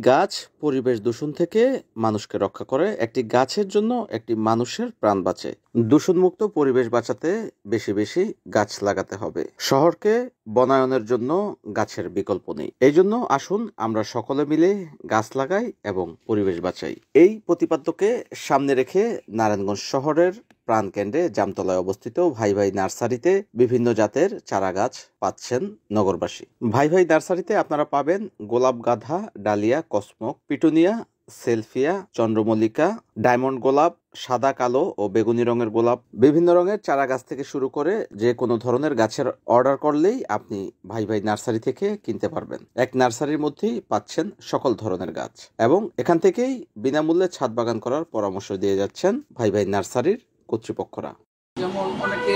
গাছ পরিবেশ দূষণ থেকে মানুষকে রক্ষা করে। একটি গাছের জন্য একটি মানুষের প্রাণ বাঁচে। দূষণমুক্ত পরিবেশ বাঁচাতে বেশি বেশি গাছ লাগাতে হবে। শহরকে বনায়নের জন্য গাছের বিকল্প নেই। এই জন্য আসুন আমরা সকলে মিলে গাছ লাগাই এবং পরিবেশ বাঁচাই। এই প্রতিপাদ্যকে সামনে রেখে নারায়ণগঞ্জ শহরের প্রাণকেন্দ্রে জামতলায় অবস্থিত ভাই ভাই নার্সারিতে বিভিন্ন জাতের চারা গাছ পাচ্ছেন নগরবাসী। ভাই ভাই নার্সারিতে আপনারা পাবেন গোলাপ গাঁধা, ডালিয়া, কসমক, পিটুনিয়া, সেলফিয়া, চন্দ্রমল্লিকা, ডায়মন্ড গোলাপ, সাদা, কালো ও বেগুনি রঙের গোলাপ, বিভিন্ন রঙের চারা গাছ থেকে শুরু করে যে কোনো ধরনের গাছের অর্ডার করলেই আপনি ভাই ভাই নার্সারি থেকে কিনতে পারবেন। এক নার্সারির মধ্যেই পাচ্ছেন সকল ধরনের গাছ এবং এখান থেকেই বিনামূল্যে ছাদ বাগান করার পরামর্শ দিয়ে যাচ্ছেন ভাই ভাই নার্সারির কর্তৃপক্ষরা। যেমন অনেকে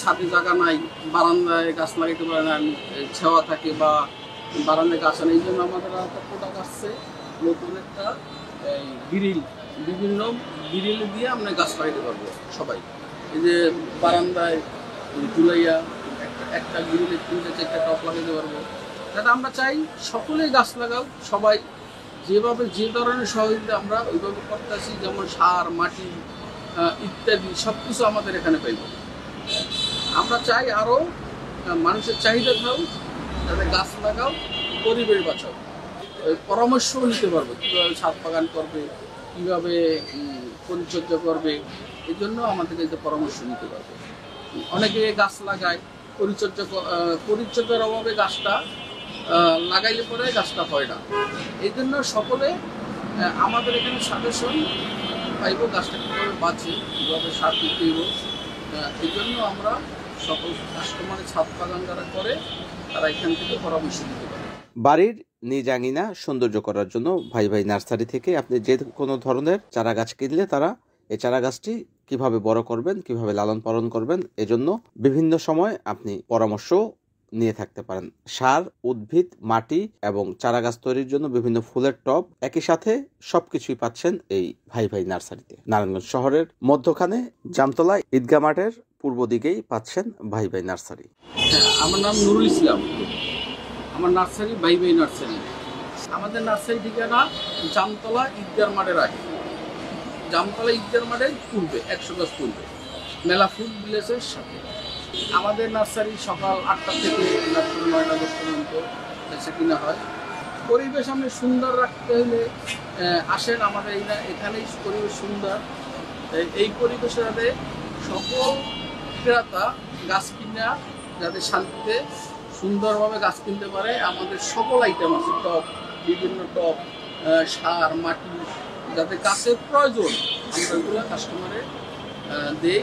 ছাদে জায়গা নাই, বারান্দায় গাছ লাগাইতে পারে না, ছেওয়া থাকে বা বারান্দায় গাছ আনে। এই জন্য আমাদের একটা প্রোডাক্ট আসছে নতুন একটা গ্রিল, বিভিন্ন গ্রিল দিয়ে আমরা গাছ লাগাইতে পারবো সবাই। এই যে বারান্দায় ঝুলাইয়া একটা গ্রিলে 3-4টা টপ লাগাইতে পারবো। যাতে আমরা চাই সকলেই গাছ লাগাও, সবাই যেভাবে যে ধরনের সহযোগিতা আমরা ওইভাবে করতে আসি, যেমন সার, মাটি ইত্যাদি সব কিছু আমাদের এখানে পাইব। আমরা চাই আরও মানুষের চাহিদা থাও, যাতে গাছ লাগাও, পরিবেশ বাঁচাও। পরামর্শও নিতে পারবো কীভাবে ছাদ বাগান করবে, কীভাবে পরিচর্যা করবে, এই জন্য আমাদের এই পরামর্শ নিতে পারবে। অনেকে গাছ লাগায়, পরিচর্যার অভাবে গাছটা লাগাইলে পরে গাছটা হয় না। এই জন্য সকলে আমাদের এখানে সাজেশন পাইব গাছটা কীভাবে বাঁচে, কীভাবে সার দিতে হইব। এই জন্য আমরা সকল কাস্টমারের ছাদ বাগান যারা করে তারা এখান থেকে পরামর্শ নিতে পারে। বাড়ির নিজ আঙিনা সৌন্দর্য করার জন্য ভাই ভাই নার্সারি থেকে আপনি যে কোনো ধরনের চারা গাছ কিনলে তারা এই চারা গাছটি কিভাবে বড় করবেন, কিভাবে লালন পালন করবেন, এজন্য বিভিন্ন সময় আপনি পরামর্শ নিয়ে থাকতে পারেন। সার, উদ্ভিদ, মাটি এবং চারা গাছ তৈরির জন্য বিভিন্ন ফুলের টব, একই সাথে সবকিছুই পাচ্ছেন এই ভাই ভাই নার্সারিতে। নারায়ণগঞ্জ শহরের মধ্যখানে জামতলা ঈদগাহ মাঠের পূর্ব দিকেই পাচ্ছেন ভাই ভাই নার্সারি। হ্যাঁ, আমার নাম নুরুল ইসলাম। আমার নার্সারি ভাই ভাই নার্সারি। আমাদের নার্সারি ঠিকানা জামতলা ঈদগাহ মাঠের আগে, জামতলা ঈদগাহ মাঠের পূর্বে 100 গজ পূর্বে, মেলা ফুড ভিলেজের সাথে। আমাদের নার্সারি সকাল 8টা থেকে রাত্রি 9-10 পর্যন্ত বেচা কিনা হয়। পরিবেশ আমরা সুন্দর রাখতে হলে আসেন আমাদের এখানেই পরিবেশ সুন্দর। এই পরিবেশে যাতে সকল ক্রেতা গাছ কিনা যাতে শান্তিতে সুন্দরভাবে গাছ কিনতে পারে, আমাদের সকল আইটেম আছে, টব, বিভিন্ন টব, সার, মাটি, যাতে গাছের প্রয়োজন আমরা ওইগুলো কাস্টমারে দেই।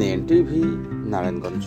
NAN TV, Narayanganj.